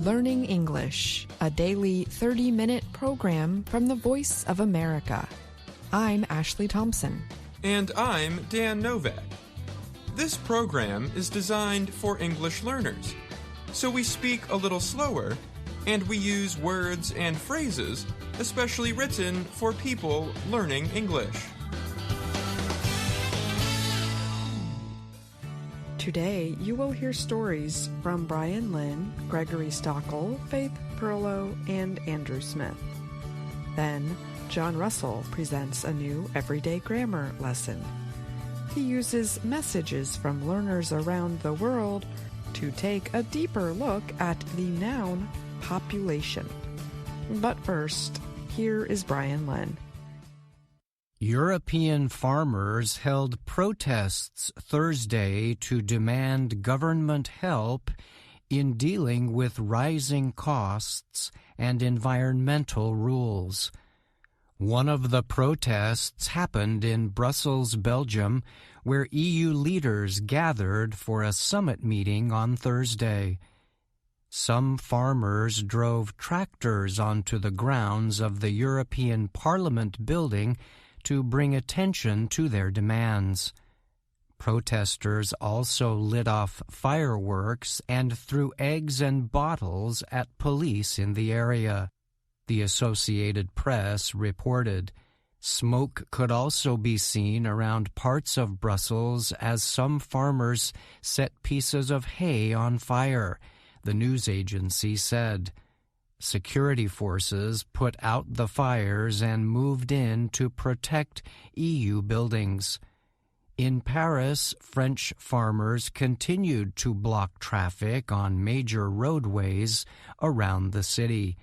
Learning English, a daily 30-minute program from the Voice of America. I'm Ashley Thompson. And I'm Dan Novak. This program is designed for English learners, so we speak a little slower, and we use words and phrases especially written for people learning English. Today, you will hear stories from Brian Lynn, Gregory Stockel, Faith Perlow, and Andrew Smith. Then, John Russell presents a new everyday grammar lesson. He uses messages from learners around the world to take a deeper look at the noun population. But first, here is Brian Lynn. European farmers held protests Thursday to demand government help in dealing with rising costs and environmental rules. One of the protests happened in Brussels, Belgium, where EU leaders gathered for a summit meeting on Thursday. Some farmers drove tractors onto the grounds of the European Parliament building to bring attention to their demands. Protesters also lit off fireworks and threw eggs and bottles at police in the area. The Associated Press reported. Smoke could also be seen around parts of Brussels as some farmers set pieces of hay on fire, the news agency said. Security forces put out the fires and moved in to protect EU buildings. In Paris, French farmers continued to block traffic on major roadways around the city.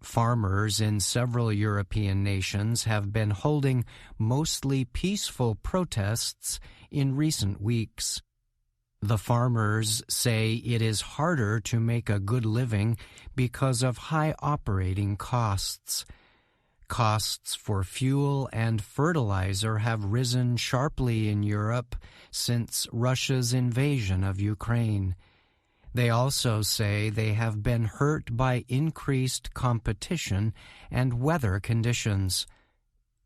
Farmers in several European nations have been holding mostly peaceful protests in recent weeks. The farmers say it is harder to make a good living because of high operating costs. Costs for fuel and fertilizer have risen sharply in Europe since Russia's invasion of Ukraine. They also say they have been hurt by increased competition and weather conditions.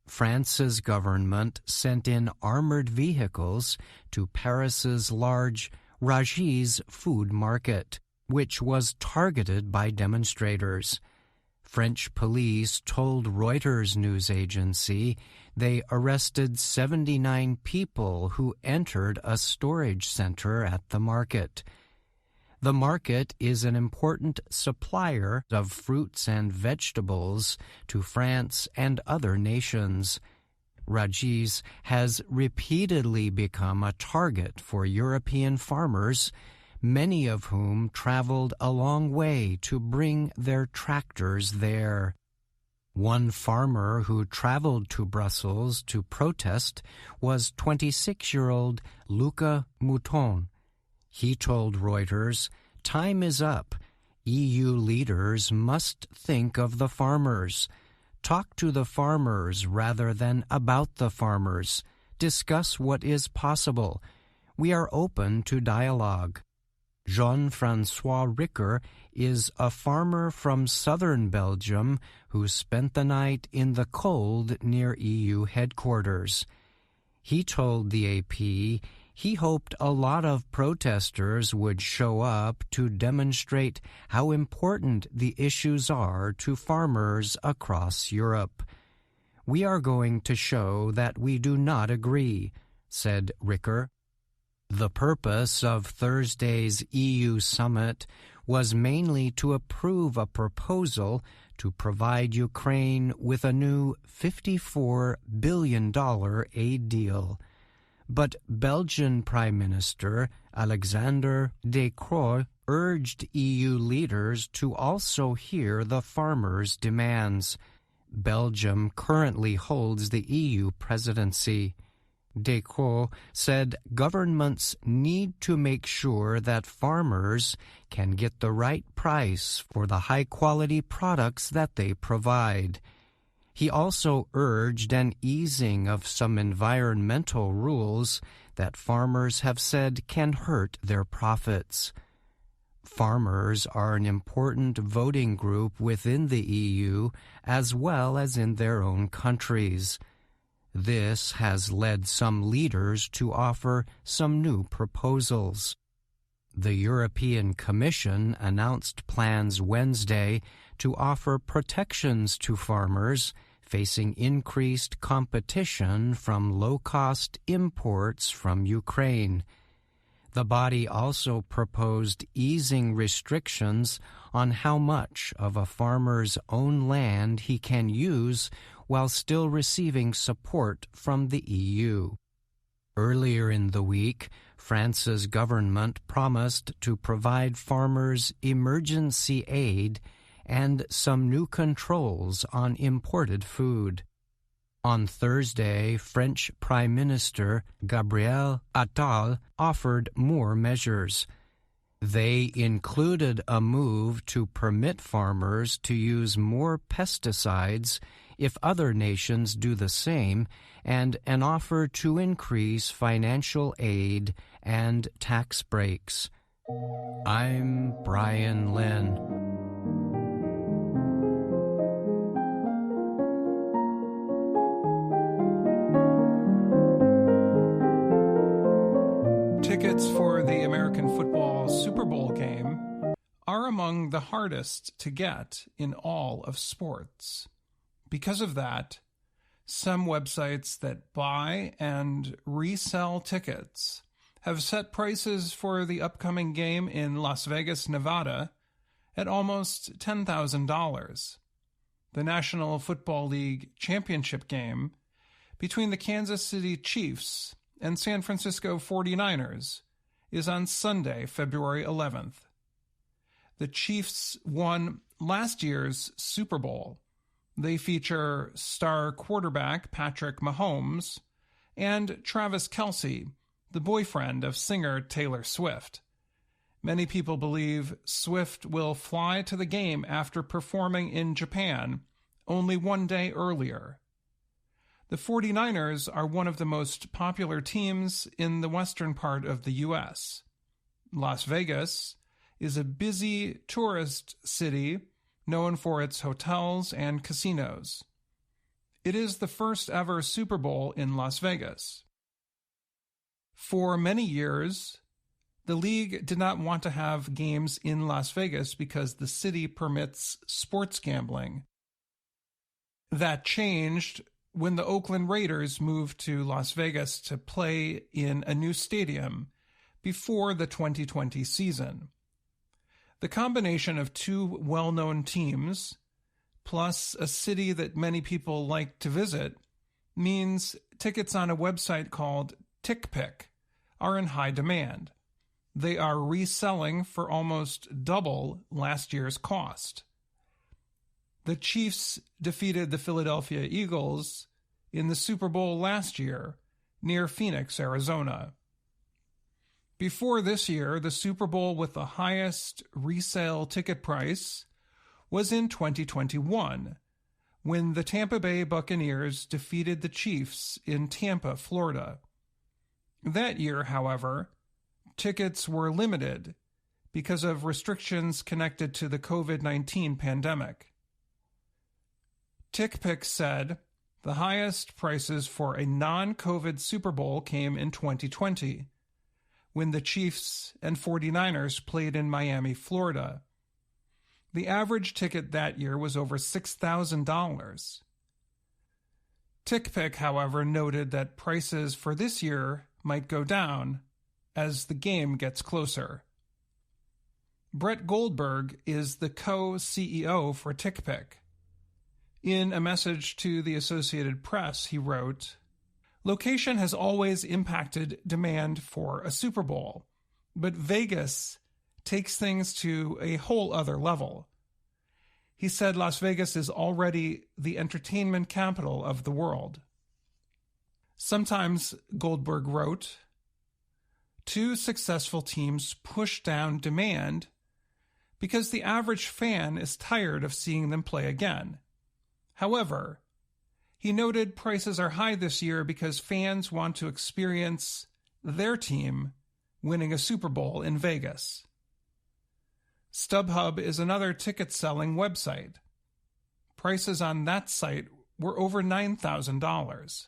France's government sent in armored vehicles to Paris's large Rungis food market, which was targeted by demonstrators. French police told Reuters news agency they arrested 79 people who entered a storage center at the market. The market is an important supplier of fruits and vegetables to France and other nations. Rungis has repeatedly become a target for European farmers, many of whom traveled a long way to bring their tractors there. One farmer who traveled to Brussels to protest was 26-year-old Luca Mouton. He told Reuters, "Time is up. EU leaders must think of the farmers. Talk to the farmers rather than about the farmers. Discuss what is possible. We are open to dialogue." Jean-François Ricker is a farmer from southern Belgium who spent the night in the cold near EU headquarters. He told the AP he hoped a lot of protesters would show up to demonstrate how important the issues are to farmers across Europe. "We are going to show that we do not agree," said Ricker. The purpose of Thursday's EU summit was mainly to approve a proposal to provide Ukraine with a new $54 billion aid deal. But Belgian Prime Minister Alexander De Croo urged EU leaders to also hear the farmers' demands. Belgium currently holds the EU presidency. De Croo said governments need to make sure that farmers can get the right price for the high-quality products that they provide. He also urged an easing of some environmental rules that farmers have said can hurt their profits. Farmers are an important voting group within the EU as well as in their own countries. This has led some leaders to offer some new proposals. The European Commission announced plans Wednesday to offer protections to farmers facing increased competition from low-cost imports from Ukraine. The body also proposed easing restrictions on how much of a farmer's own land he can use while still receiving support from the EU. Earlier in the week, France's government promised to provide farmers emergency aid and some new controls on imported food. On Thursday, French Prime Minister Gabriel Attal offered more measures. They included a move to permit farmers to use more pesticides if other nations do the same, and an offer to increase financial aid and tax breaks. I'm Brian Lynn. Tickets for the American football Super Bowl game are among the hardest to get in all of sports. Because of that, some websites that buy and resell tickets have set prices for the upcoming game in Las Vegas, Nevada at almost $10,000. The National Football League championship game between the Kansas City Chiefs and San Francisco 49ers is on Sunday, February 11th. The Chiefs won last year's Super Bowl. They feature star quarterback Patrick Mahomes and Travis Kelce, the boyfriend of singer Taylor Swift. Many people believe Swift will fly to the game after performing in Japan only one day earlier. The 49ers are one of the most popular teams in the western part of the U.S. Las Vegas is a busy tourist city known for its hotels and casinos. It is the first ever Super Bowl in Las Vegas. For many years, the league did not want to have games in Las Vegas because the city permits sports gambling. That changed when the Oakland Raiders moved to Las Vegas to play in a new stadium before the 2020 season. The combination of two well-known teams, plus a city that many people like to visit, means tickets on a website called TickPick are in high demand. They are reselling for almost double last year's cost. The Chiefs defeated the Philadelphia Eagles in the Super Bowl last year near Phoenix, Arizona. Before this year, the Super Bowl with the highest resale ticket price was in 2021, when the Tampa Bay Buccaneers defeated the Chiefs in Tampa, Florida. That year, however, tickets were limited because of restrictions connected to the COVID-19 pandemic. TickPick said the highest prices for a non-COVID Super Bowl came in 2020, when the Chiefs and 49ers played in Miami, Florida. The average ticket that year was over $6,000. TickPick, however, noted that prices for this year might go down as the game gets closer. Brett Goldberg is the co-CEO for TickPick. In a message to the Associated Press, he wrote, "Location has always impacted demand for a Super Bowl, but Vegas takes things to a whole other level." He said Las Vegas is already the entertainment capital of the world. Sometimes, Goldberg wrote, two successful teams push down demand because the average fan is tired of seeing them play again. However, he noted prices are high this year because fans want to experience their team winning a Super Bowl in Vegas. StubHub is another ticket-selling website. Prices on that site were over $9,000.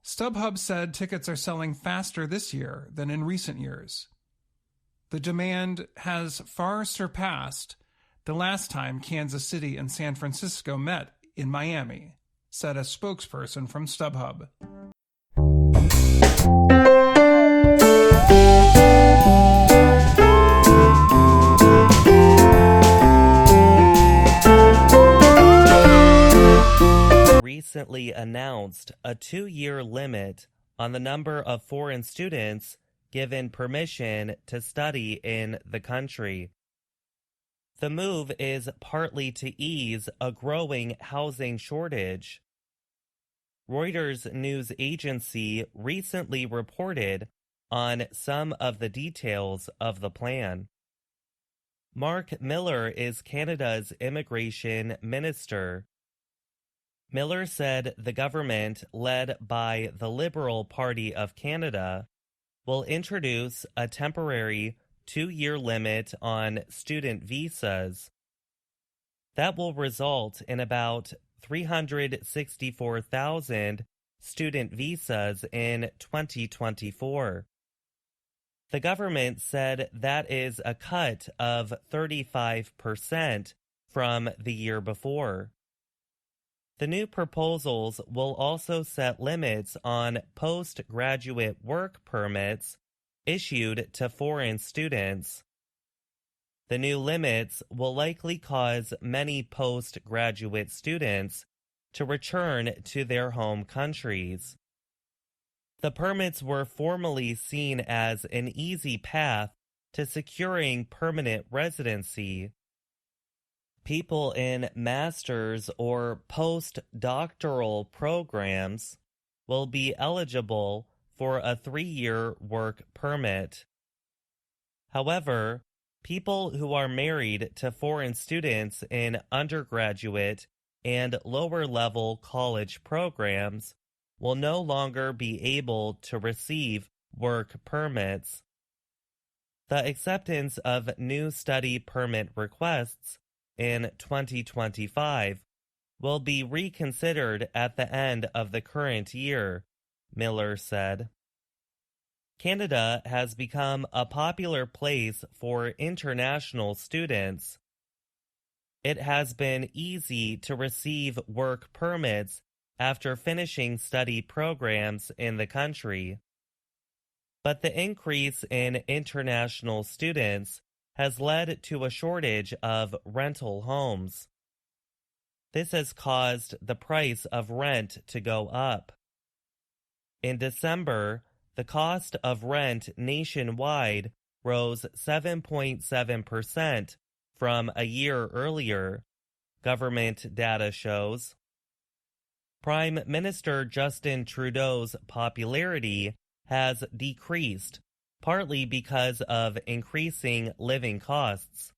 StubHub said tickets are selling faster this year than in recent years. The demand has far surpassed the last time Kansas City and San Francisco met in Miami, said a spokesperson from StubHub. Recently announced a 2-year limit on the number of foreign students given permission to study in the country. The move is partly to ease a growing housing shortage. Reuters news agency recently reported on some of the details of the plan. Mark Miller is Canada's immigration minister. Miller said the government, led by the Liberal Party of Canada, will introduce a temporary 2-year limit on student visas. That will result in about 364,000 student visas in 2024. The government said that is a cut of 35% from the year before. The new proposals will also set limits on postgraduate work permits issued to foreign students. The new limits will likely cause many postgraduate students to return to their home countries. The permits were formerly seen as an easy path to securing permanent residency. People in master's or postdoctoral programs will be eligible for a 3-year work permit. However, people who are married to foreign students in undergraduate and lower-level college programs will no longer be able to receive work permits. The acceptance of new study permit requests in 2025 will be reconsidered at the end of the current year, Miller said. Canada has become a popular place for international students. It has been easy to receive work permits after finishing study programs in the country. But the increase in international students has led to a shortage of rental homes. This has caused the price of rent to go up. In December, the cost of rent nationwide rose 7.7% from a year earlier, government data shows. Prime Minister Justin Trudeau's popularity has decreased, partly because of increasing living costs.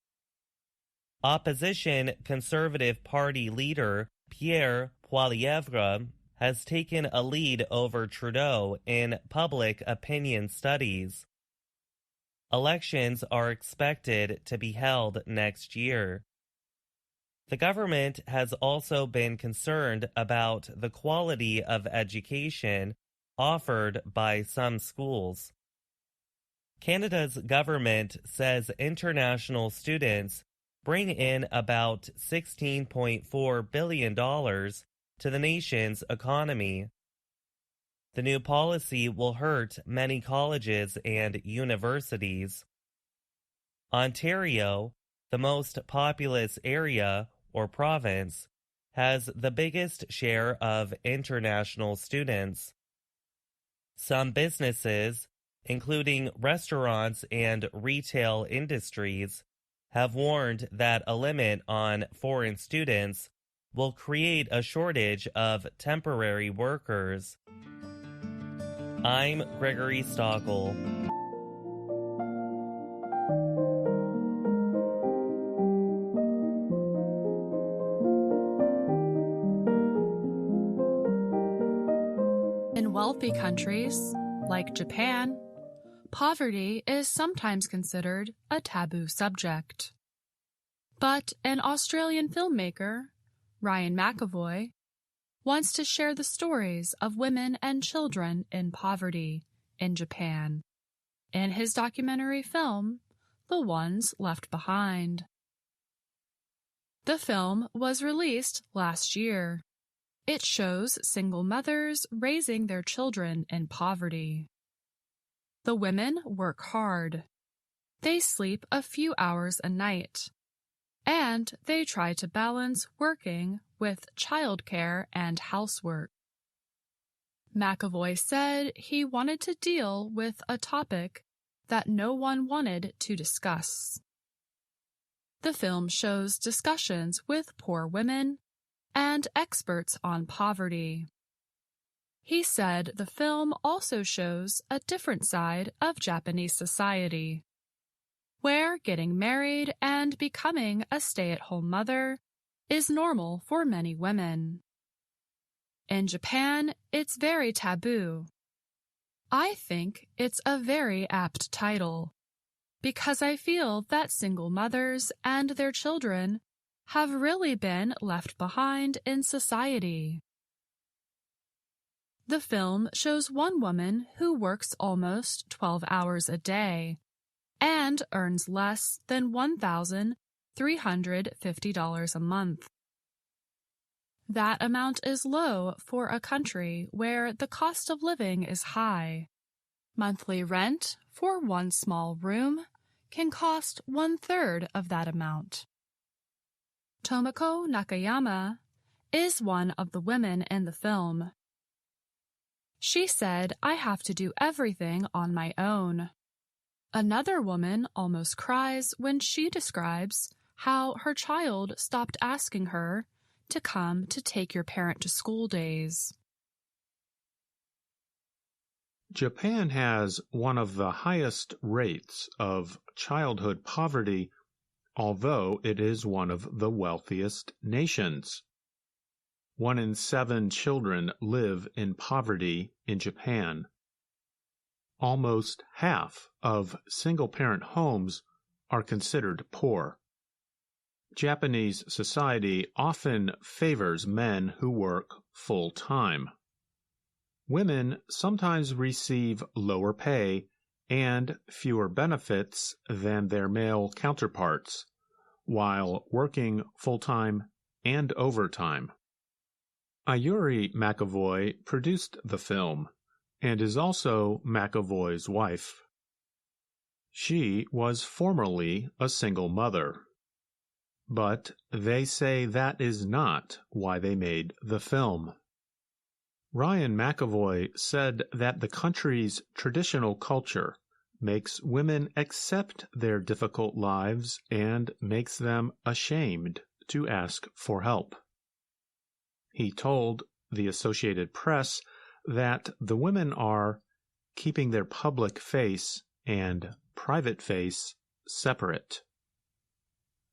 Opposition Conservative Party leader Pierre Poilievre has taken a lead over Trudeau in public opinion studies. Elections are expected to be held next year. The government has also been concerned about the quality of education offered by some schools. Canada's government says international students bring in about $16.4 billion to the nation's economy. The new policy will hurt many colleges and universities. Ontario, the most populous area or province, has the biggest share of international students. Some businesses, including restaurants and retail industries, have warned that a limit on foreign students will create a shortage of temporary workers. I'm Gregory Stockel. In wealthy countries, like Japan, Poverty is sometimes considered a taboo subject. But an Australian filmmaker, Ryan McAvoy, wants to share the stories of women and children in poverty in Japan in his documentary film, The Ones Left Behind. The film was released last year. It shows single mothers raising their children in poverty. The women work hard. They sleep a few hours a night. And they try to balance working with childcare and housework. McAvoy said he wanted to deal with a topic that no one wanted to discuss. The film shows discussions with poor women and experts on poverty. He said the film also shows a different side of Japanese society, where getting married and becoming a stay-at-home mother is normal for many women. In Japan, it's very taboo. I think it's a very apt title, because I feel that single mothers and their children have really been left behind in society. The film shows one woman who works almost 12 hours a day and earns less than $1,350 a month. That amount is low for a country where the cost of living is high. Monthly rent for one small room can cost 1/3 of that amount. Tomoko Nakayama is one of the women in the film. She said, "I have to do everything on my own." Another woman almost cries when she describes how her child stopped asking her to come to take your parent to school days. Japan has one of the highest rates of childhood poverty, although it is one of the wealthiest nations. 1 in 7 children live in poverty in Japan. Almost half of single-parent homes are considered poor. Japanese society often favors men who work full-time. Women sometimes receive lower pay and fewer benefits than their male counterparts, while working full-time and overtime. Ayuri McAvoy produced the film and is also McAvoy's wife. She was formerly a single mother, but they say that is not why they made the film. Ryan McAvoy said that the country's traditional culture makes women accept their difficult lives and makes them ashamed to ask for help. He told the Associated Press that the women are keeping their public face and private face separate.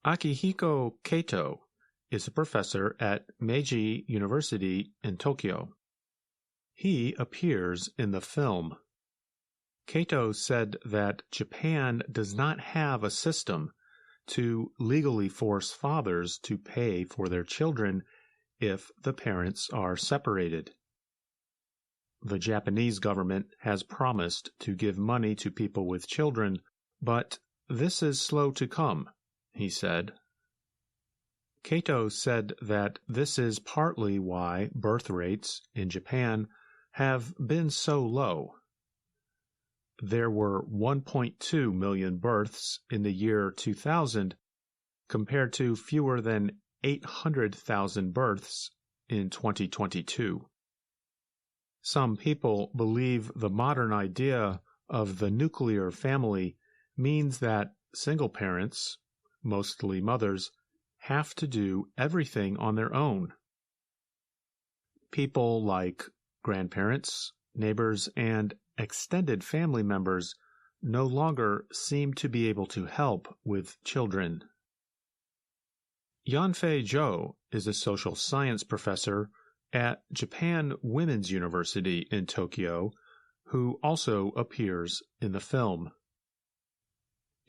Akihiko Kato is a professor at Meiji University in Tokyo. He appears in the film. Kato said that Japan does not have a system to legally force fathers to pay for their children if the parents are separated. The Japanese government has promised to give money to people with children, but this is slow to come, he said. Kato said that this is partly why birth rates in Japan have been so low. There were 1.2 million births in the year 2000, compared to fewer than 800,000 births in 2022. Some people believe the modern idea of the nuclear family means that single parents, mostly mothers, have to do everything on their own. People like grandparents, neighbors, and extended family members no longer seem to be able to help with children. Yanfei Zhou is a social science professor at Japan Women's University in Tokyo, who also appears in the film.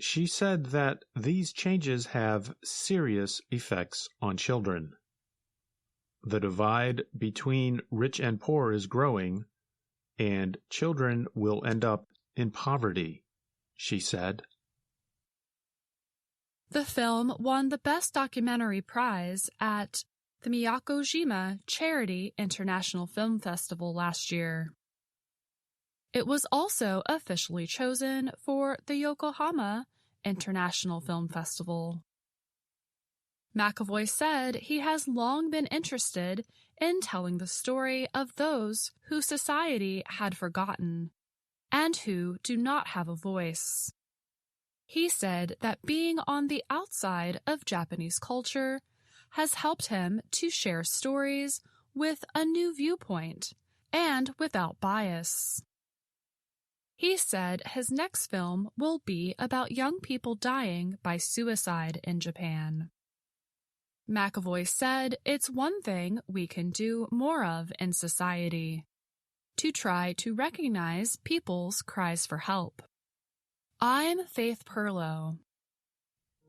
She said that these changes have serious effects on children. The divide between rich and poor is growing, and children will end up in poverty, she said. The film won the Best Documentary Prize at the Miyakojima Charity International Film Festival last year. It was also officially chosen for the Yokohama International Film Festival. McAvoy said he has long been interested in telling the story of those who society had forgotten and who do not have a voice. He said that being on the outside of Japanese culture has helped him to share stories with a new viewpoint and without bias. He said his next film will be about young people dying by suicide in Japan. McAvoy said it's one thing we can do more of in society, to try to recognize people's cries for help. I'm Faith Perlow.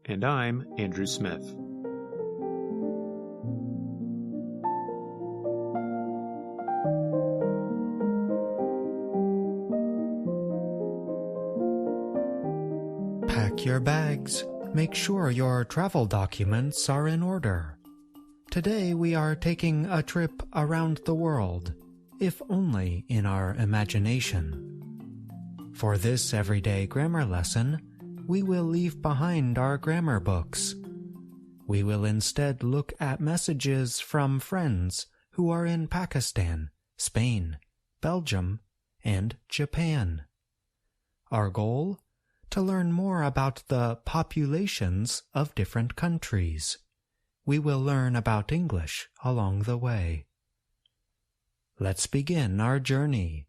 And I'm Andrew Smith. Pack your bags. Make sure your travel documents are in order. Today we are taking a trip around the world, if only in our imagination. For this everyday grammar lesson, we will leave behind our grammar books. We will instead look at messages from friends who are in Pakistan, Spain, Belgium, and Japan. Our goal? To learn more about the populations of different countries. We will learn about English along the way. Let's begin our journey.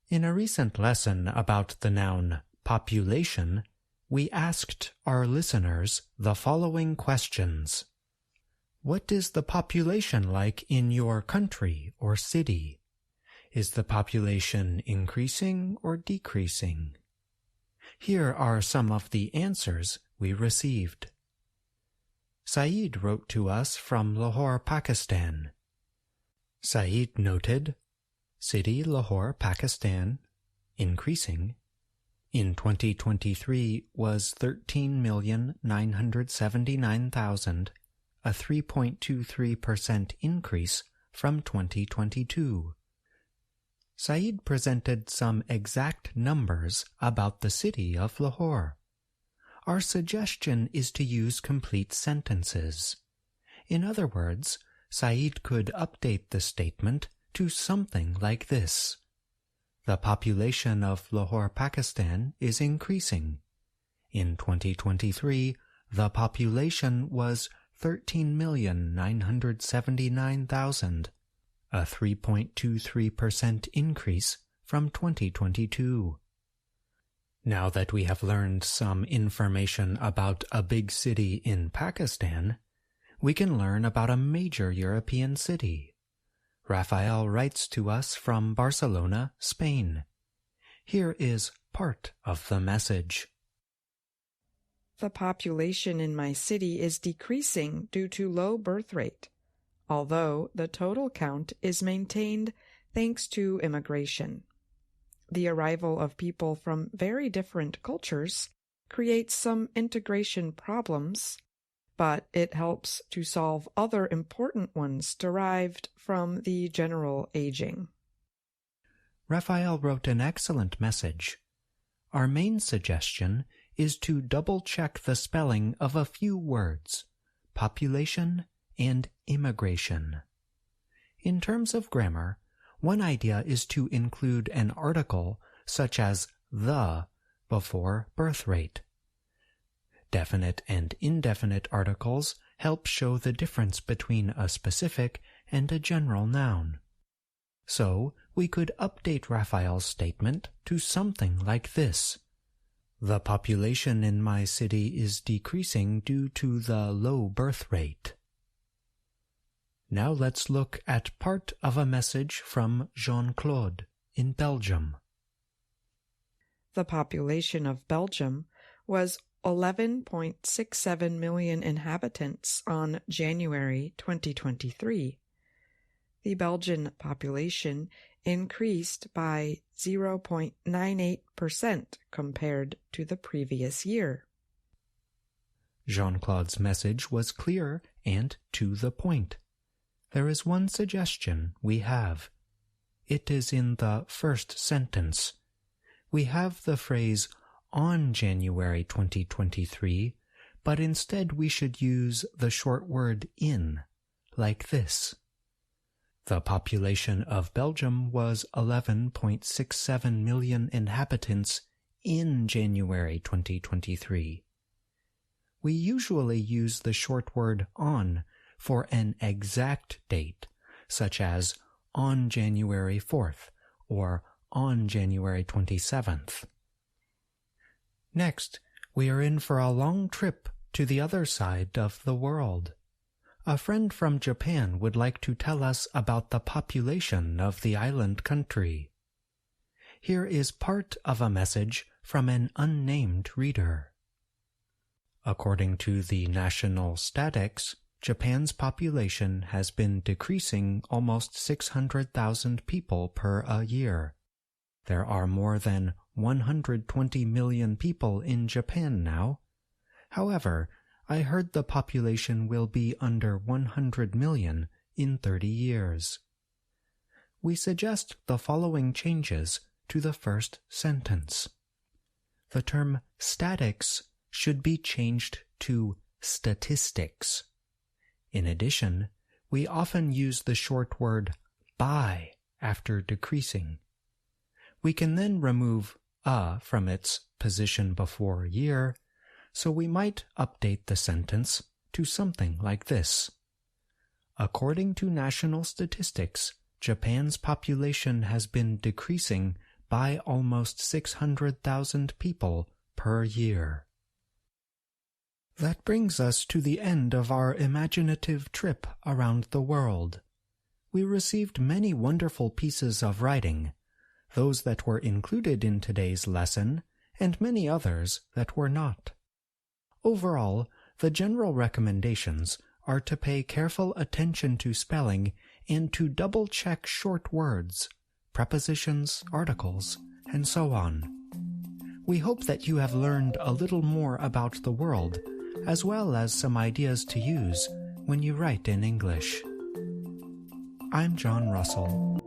In a recent lesson about the noun population, we asked our listeners the following questions. What is the population like in your country or city? Is the population increasing or decreasing? Here are some of the answers we received. Saeed wrote to us from Lahore, Pakistan. Saeed noted, City Lahore, Pakistan, increasing, in 2023 was 13,979,000, a 3.23% increase from 2022. Saeed presented some exact numbers about the city of Lahore. Our suggestion is to use complete sentences. In other words, Saeed could update the statement to something like this. The population of Lahore, Pakistan is increasing. In 2023, the population was 13,979,000. A 3.23% increase from 2022. Now that we have learned some information about a big city in Pakistan, we can learn about a major European city. Rafael writes to us from Barcelona, Spain. Here is part of the message. The population in my city is decreasing due to low birth rate, although the total count is maintained thanks to immigration. The arrival of people from very different cultures creates some integration problems, but it helps to solve other important ones derived from the general aging. Raphael wrote an excellent message. Our main suggestion is to double-check the spelling of a few words, population and immigration. In terms of grammar, one idea is to include an article such as the before birth rate. Definite and indefinite articles help show the difference between a specific and a general noun. So, we could update Raphael's statement to something like this. The population in my city is decreasing due to the low birth rate. Now let's look at part of a message from Jean-Claude in Belgium. The population of Belgium was 11.67 million inhabitants on January 2023. The Belgian population increased by 0.98% compared to the previous year. Jean-Claude's message was clear and to the point. There is one suggestion we have. It is in the first sentence. We have the phrase on January 2023, but instead we should use the short word in, like this. The population of Belgium was 11.67 million inhabitants in January 2023. We usually use the short word on for an exact date, such as on January 4th or on January 27th. Next, we are in for a long trip to the other side of the world. A friend from Japan would like to tell us about the population of the island country. Here is part of a message from an unnamed reader. According to the national statistics, Japan's population has been decreasing almost 600,000 people per a year. There are more than 120 million people in Japan now. However, I heard the population will be under 100 million in 30 years. We suggest the following changes to the first sentence. The term statics should be changed to statistics. In addition, we often use the short word by after decreasing. We can then remove a from its position before year, so we might update the sentence to something like this. According to national statistics, Japan's population has been decreasing by almost 600,000 people per year. That brings us to the end of our imaginative trip around the world. We received many wonderful pieces of writing, those that were included in today's lesson, and many others that were not. Overall, the general recommendations are to pay careful attention to spelling and to double-check short words, prepositions, articles, and so on. We hope that you have learned a little more about the world, as well as some ideas to use when you write in English. I'm John Russell.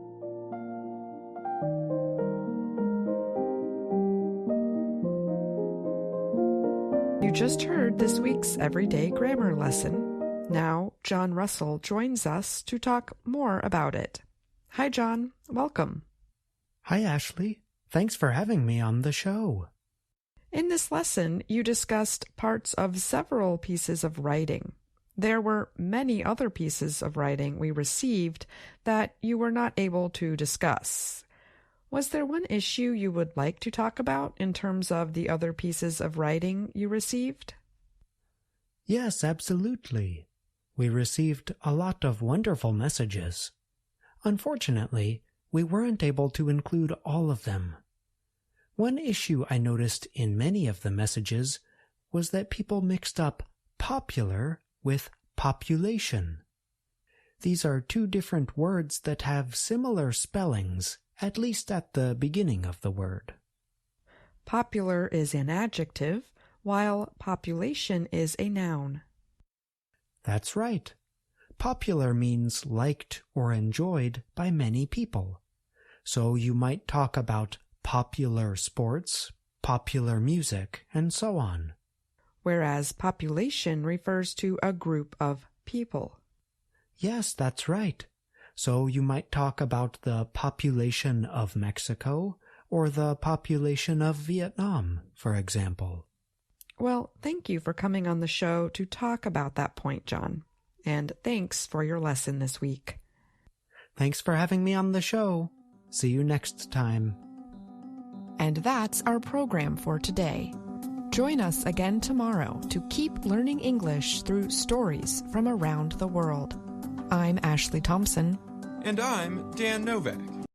You just heard this week's Everyday Grammar lesson. Now, John Russell joins us to talk more about it. Hi, John. Welcome. Hi, Ashley. Thanks for having me on the show. In this lesson, you discussed parts of several pieces of writing. There were many other pieces of writing we received that you were not able to discuss. Was there one issue you would like to talk about in terms of the other pieces of writing you received? Yes, absolutely. We received a lot of wonderful messages. Unfortunately, we weren't able to include all of them. One issue I noticed in many of the messages was that people mixed up popular with population. These are two different words that have similar spellings, at least at the beginning of the word. Popular is an adjective, while population is a noun. That's right. Popular means liked or enjoyed by many people. So you might talk about popular sports, popular music, and so on. Whereas population refers to a group of people. Yes, that's right. So you might talk about the population of Mexico or the population of Vietnam, for example. Well, thank you for coming on the show to talk about that point, John. And thanks for your lesson this week. Thanks for having me on the show. See you next time. And that's our program for today. Join us again tomorrow to keep learning English through stories from around the world. I'm Ashley Thompson. And I'm Dan Novak.